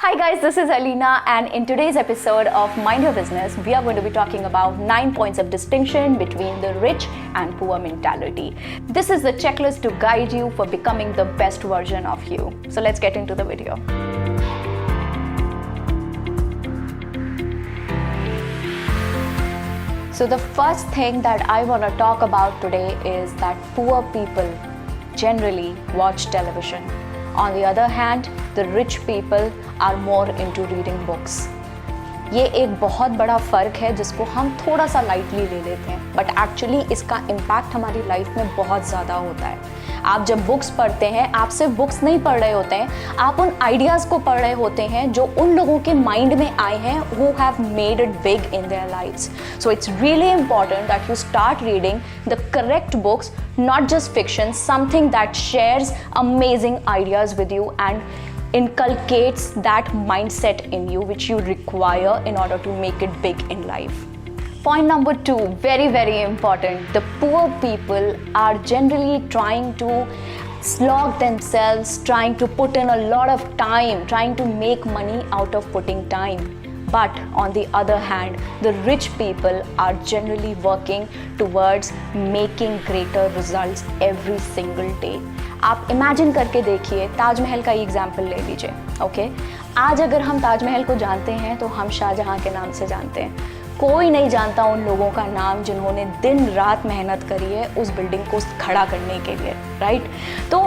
Hi guys, this is Alina, and in today's episode of Mind Your Business, we are going to be talking about 9 points of distinction between the rich and poor mentality. This is the checklist to guide you for becoming the best version of you. So let's get into the video. So the first thing that I want to talk about today is that poor people generally watch television. On the other hand, the rich people are more into reading books. ये एक बहुत बड़ा फ़र्क है जिसको हम थोड़ा सा लाइटली ले लेते हैं, बट एक्चुअली इसका इम्पैक्ट हमारी लाइफ में बहुत ज़्यादा होता है। आप जब बुक्स पढ़ते हैं, आप सिर्फ बुक्स नहीं पढ़ रहे होते हैं, आप उन आइडियाज़ को पढ़ रहे होते हैं जो उन लोगों के माइंड में आए हैं who have made it big in their lives. So it's really important that you start reading the correct books, not just fiction, something that shares amazing ideas with you and inculcates that mindset in you which you require in order to make it big in life. Point number 2, very important. The poor people are generally trying to slog themselves, trying to put in a lot of time, trying to make money out of putting time. But on the other hand, the rich people are generally working towards making greater results every single day. आप imagine करके देखिए, ताजमहल का ही example ले लीजिए, okay? आज अगर हम ताजमहल को जानते हैं तो हम शाहजहाँ के नाम से जानते हैं। कोई नहीं जानता उन लोगों का नाम जिन्होंने दिन रात मेहनत करी है उस बिल्डिंग को खड़ा करने के लिए, राइट? तो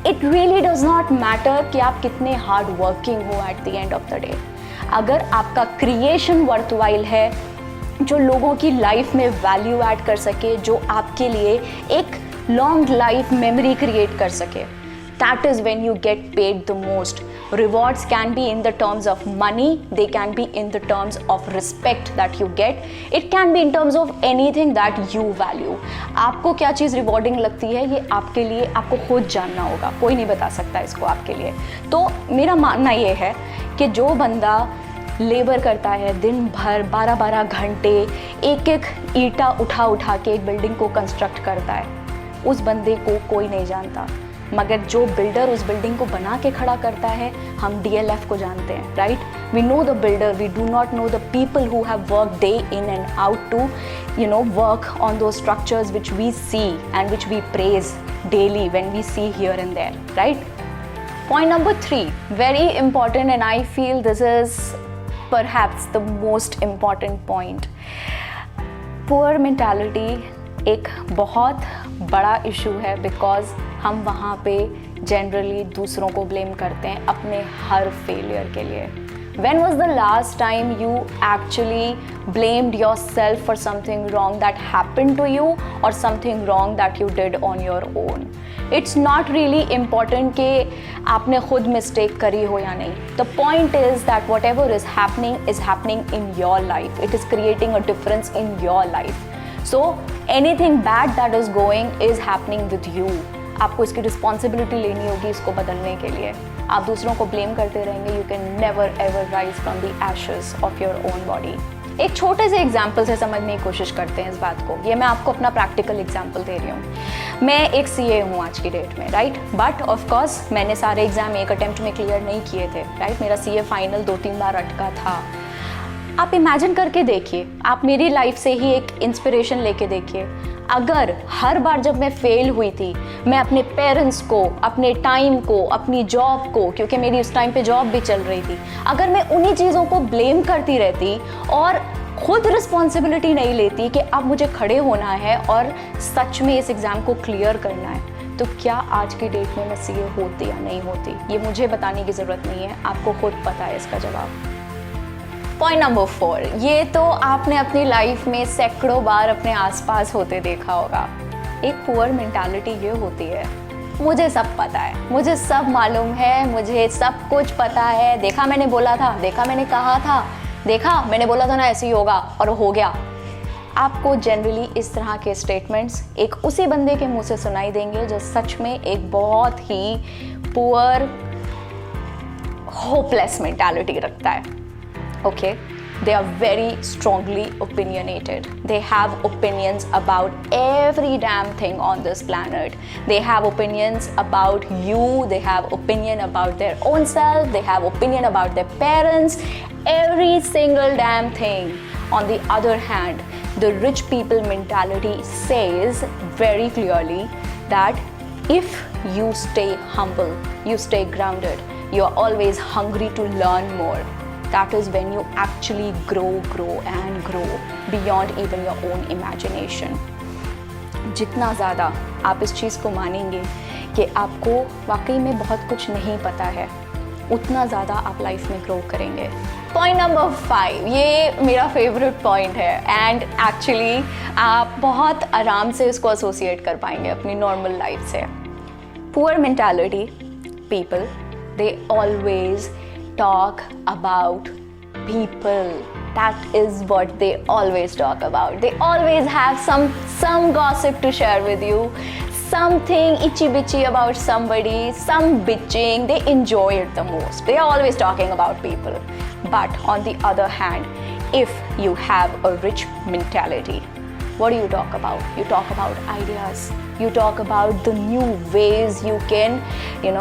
it really does not matter कि आप कितने हार्ड वर्किंग हो at the end of the day. अगर आपका क्रिएशन वर्थवाइल है, जो लोगों की लाइफ में वैल्यू ऐड कर सके, जो आपके लिए एक लॉन्ग लाइफ मेमोरी क्रिएट कर सके, that is when you get paid the most. Rewards can be in the terms of money, they can be in the terms of respect that you get, it can be in terms of anything that you value. आपको क्या चीज़ rewarding लगती है ये आपके लिए आपको खुद जानना होगा, कोई नहीं बता सकता इसको आपके लिए। तो मेरा मानना ये है कि जो बंदा लेबर करता है दिन भर 12-12 घंटे एक ईंटा उठा के एक बिल्डिंग को कंस्ट्रक्ट करता है, उस बंदे को कोई नहीं जानता, मगर जो बिल्डर उस बिल्डिंग को बना के खड़ा करता है हम DLF को जानते हैं, right? We know the builder, we do not know the people who have work day in and out to work on those structures which we see and which we praise daily when we see here and there, right? Point number 3, very important, and I feel this is perhaps the most important point. Poor mentality एक बहुत बड़ा issue है because हम वहाँ पे generally दूसरों को blame करते हैं अपने हर फेलियर के लिए. When was the last time you actually blamed yourself for something wrong that happened to you or something wrong that you did on your own? It's not really important कि आपने खुद mistake करी हो या नहीं. The point is that whatever is happening in your life. It is creating a difference in your life. So anything bad that is going is happening with you. आपको इसकी responsibility लेनी होगी इसको बदलने के लिए. आप दूसरों को ब्लेम करते रहेंगे, you can never ever rise from the ashes of your own body. एक छोटे से एग्जाम्पल से समझने की कोशिश करते हैं इस बात को. ये मैं आपको अपना प्रैक्टिकल एग्जाम्पल दे रही हूँ. मैं एक CA हूँ आज की डेट में, राइट? बट ऑफकोर्स मैंने सारे एग्जाम एक अटेम्प्ट में क्लियर नहीं किए थे, राइट? मेरा CA फाइनल 2-3 बार अटका था. आप इमेजिन करके देखिए, आप मेरी लाइफ से ही एक इंस्पिरेशन लेके देखिए. अगर हर बार जब मैं फेल हुई थी मैं अपने पेरेंट्स को, अपने टाइम को, अपनी जॉब को, क्योंकि मेरी उस टाइम पे जॉब भी चल रही थी, अगर मैं उन्हीं चीज़ों को ब्लेम करती रहती और खुद रिस्पॉन्सिबिलिटी नहीं लेती कि अब मुझे खड़े होना है और सच में इस एग्ज़ाम को क्लियर करना है, तो क्या आज की डेट में मैं CA होती या नहीं होती? ये मुझे बताने की ज़रूरत नहीं है, आपको खुद पता है इसका जवाब. पॉइंट नंबर 4, ये तो आपने अपनी लाइफ में सैकड़ों बार अपने आसपास होते देखा होगा. एक पुअर मेंटालिटी ये होती है, मुझे सब पता है, मुझे सब मालूम है, मुझे सब कुछ पता है, देखा मैंने बोला था, देखा मैंने कहा था, देखा मैंने बोला था ना ऐसे ही होगा और हो गया. आपको जनरली इस तरह के स्टेटमेंट्स एक उसी बंदे के मुंह से सुनाई देंगे जो सच में एक बहुत ही पुअर होपलेस मेंटालिटी रखता है. Okay, They are very strongly opinionated. They have opinions about every damn thing on this planet. They have opinions about you, they have opinion about their own self, they have opinion about their parents, every single damn thing. On the other hand, the rich people mentality says very clearly that if you stay humble, you stay grounded, you are always hungry to learn more, that is when you actually grow and grow beyond even your own imagination. जितना ज़्यादा आप इस चीज़ को मानेंगे कि आपको वाकई में बहुत कुछ नहीं पता है, उतना ज़्यादा आप लाइफ में ग्रो करेंगे. पॉइंट नंबर 5, ये मेरा फेवरेट पॉइंट है एंड एक्चुअली आप बहुत आराम से इसको एसोसिएट कर पाएंगे अपनी नॉर्मल लाइफ से. Poor mentality people, they always talk about people. That is what they always talk about. They always have some gossip to share with you, something itchy bitchy about somebody, some bitching. They enjoy it the most. They are always talking about people. But on the other hand, if you have a rich mentality, what do you talk about? You talk about ideas. You talk about the new ways you can,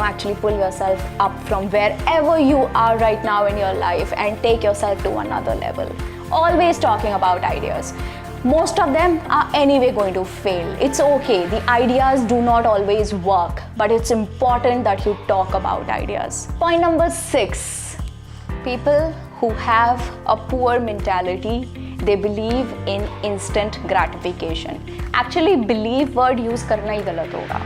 actually pull yourself up from wherever you are right now in your life and take yourself to another level. Always talking about ideas. Most of them are anyway going to fail. It's okay. The ideas do not always work, but it's important that you talk about ideas. Point number 6. People who have a poor mentality, they believe in instant gratification. Actually believe word use करना ही गलत होगा.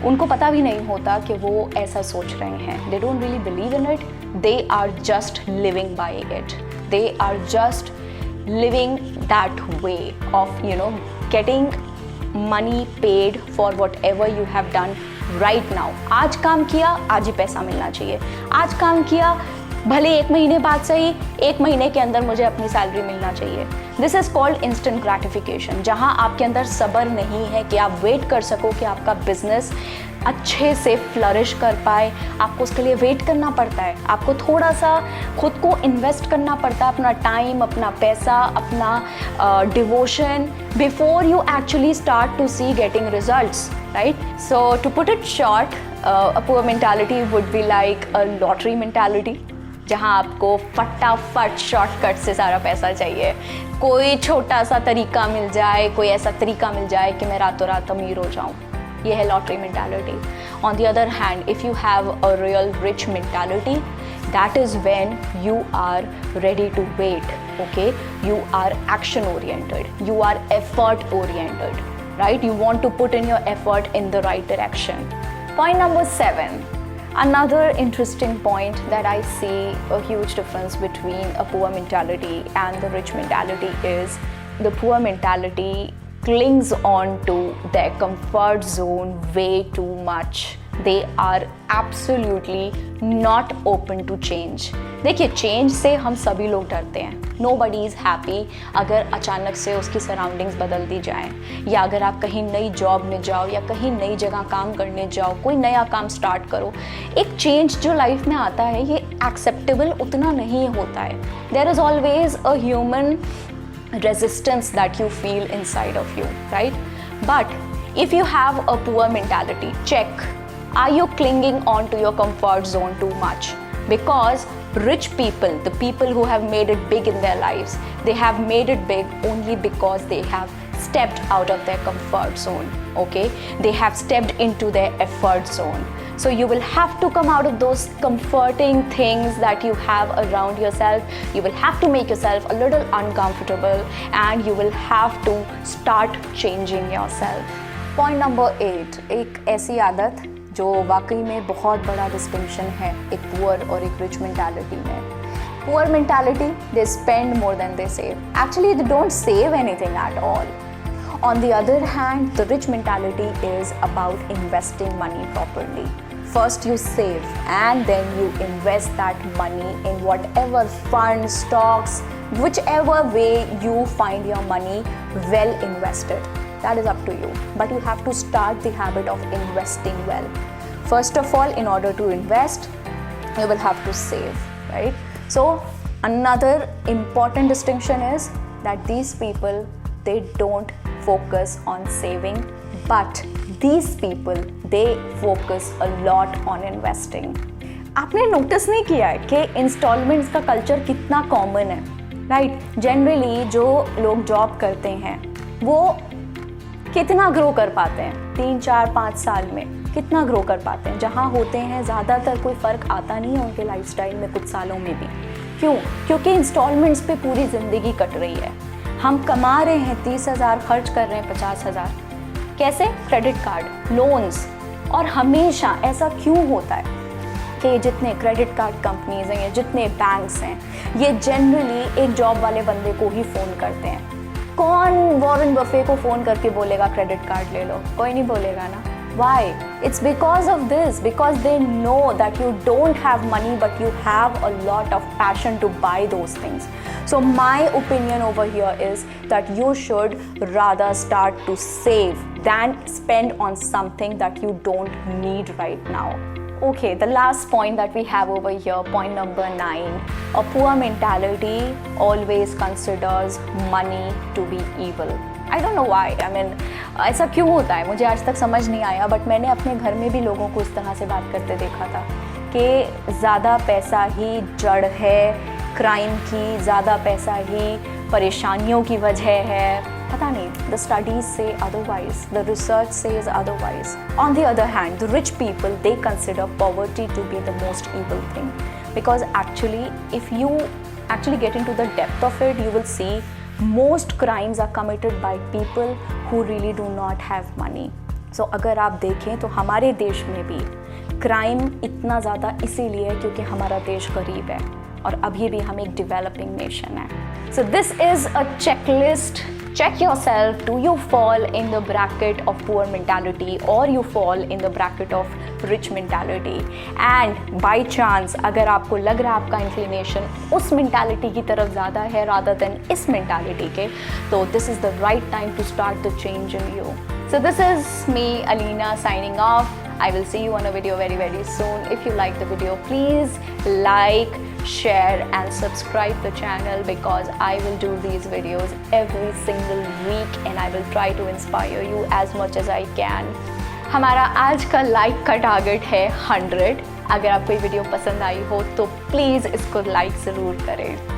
उनको पता भी नहीं होता कि वो ऐसा सोच रहे हैं. They don't really believe in it. They are just living by it. They are just living that way of getting money paid for whatever you have done right now. आज काम किया, आज ही पैसा मिलना चाहिए. आज काम किया, भले 1 महीने बाद सही, 1 महीने के अंदर मुझे अपनी सैलरी मिलना चाहिए. This is called instant gratification, जहाँ आपके अंदर सब्र नहीं है कि आप वेट कर सको कि आपका बिजनेस अच्छे से फ्लरिश कर पाए. आपको उसके लिए वेट करना पड़ता है. आपको थोड़ा सा खुद को इन्वेस्ट करना पड़ता है, अपना टाइम, अपना पैसा, अपना devotion, before you actually start to see getting results, right? So to put it short, a poor mentality would be like a lottery mentality, जहाँ आपको फटाफट शॉर्टकट से सारा पैसा चाहिए. कोई छोटा सा तरीका मिल जाए, कोई ऐसा तरीका मिल जाए कि मैं रातों रात अमीर हो जाऊँ. ये है lottery mentality. On the other hand, if you have a real rich mentality, that is when you are ready to wait, okay? You are action oriented, you are effort oriented, right? You want to put in your effort in the right direction. Point number 7. Another interesting point that I see a huge difference between a poor mentality and the rich mentality is the poor mentality clings on to their comfort zone way too much. They are absolutely not open to change. देखिए, change से हम सभी लोग डरते हैं. Nobody is happy अगर अचानक से उसकी सराउंडिंग्स बदल दी जाएं, या अगर आप कहीं नई जॉब में जाओ या कहीं नई जगह काम करने जाओ, कोई नया काम स्टार्ट करो. एक चेंज जो लाइफ में आता है, ये एक्सेप्टेबल उतना नहीं होता है. There is always a human resistance that you feel inside of you, right? But if you have a poor mentality, check, are you clinging on to your comfort zone too much? Because rich people, the people who have made it big in their lives, they have made it big only because they have stepped out of their comfort zone, okay? They have stepped into their effort zone. So you will have to come out of those comforting things that you have around yourself. You will have to make yourself a little uncomfortable and you will have to start changing yourself. Point number 8, एक ऐसी आदत जो वाकई में बहुत बड़ा distinction है एक पुअर और एक रिच मेंटालिटी में. Poor mentality, they spend more than they save. Actually, they don't save anything at all. On the other hand, the rich mentality is about investing money properly. First you save and then you invest that money in whatever funds, stocks, whichever way you find your money well invested. That is up to you. But you have to start the habit of investing well. First of all, in order to invest, you will have to save, right? So another important distinction is that these people, they don't focus on saving, but these people, they focus a lot on investing. आपने notice नहीं किया है कि installments का culture कितना common है, right? Generally जो लोग जॉब करते हैं वो कितना ग्रो कर पाते हैं 3, 4, 5 साल में, कितना ग्रो कर पाते हैं? जहाँ होते हैं ज़्यादातर कोई फ़र्क आता नहीं है उनके लाइफस्टाइल में कुछ सालों में भी। क्यों? क्योंकि इंस्टॉलमेंट्स पे पूरी ज़िंदगी कट रही है। हम कमा रहे हैं 30,000, खर्च कर रहे हैं 50,000। कैसे? Credit card, loans. और हमेशा ऐसा क्यों होता है कि जितने क्रेडिट कार्ड कंपनीज हैं या जितने बैंक्स हैं, ये जनरली एक जॉब वाले बंदे को ही फ़ोन करते हैं। कौन वॉरेन बफे को फ़ोन करके बोलेगा क्रेडिट कार्ड ले लो? कोई नहीं बोलेगा ना। Why? It's because of this, because they know that you don't have money but you have a lot of passion to buy those things. So my opinion over here is that you should rather start to save than spend on something that you don't need right now. Okay, the last point that we have over here, point number 9. A poor mentality always considers money to be evil. I don't know why. I mean, ऐसा क्यों होता है मुझे आज तक समझ नहीं आया, बट मैंने अपने घर में भी लोगों को इस तरह से बात करते देखा था कि ज़्यादा पैसा ही जड़ है क्राइम की, ज़्यादा पैसा ही परेशानियों की वजह है। पता नहीं, the studies say otherwise, the research says otherwise. On the other hand, the rich people, they consider poverty to be the most evil thing, because actually if you actually get into the depth of it, you will see most crimes are committed by people who really do not have money. So अगर आप देखें तो हमारे देश में भी crime इतना ज़्यादा इसीलिए है क्योंकि हमारा देश गरीब है और अभी भी हम एक डेवलपिंग नेशन है। So this is a checklist. Check yourself, do you fall in the bracket of poor mentality or you fall in the bracket of rich mentality? And by chance अगर आपको लग रहा है आपका inclination उस mentality की तरफ ज़्यादा है rather than इस mentality के, तो this is the right time to start the change in you. So this is me, Alina, signing off. I will see you on a video very, very soon. If you like the video, please like, share and subscribe the channel, because I will do these videos every single week and I will try to inspire you as much as I can. हमारा आज का like का target है 100। अगर आपको ये video पसंद आई हो तो प्लीज़ इसको लाइक ज़रूर करें।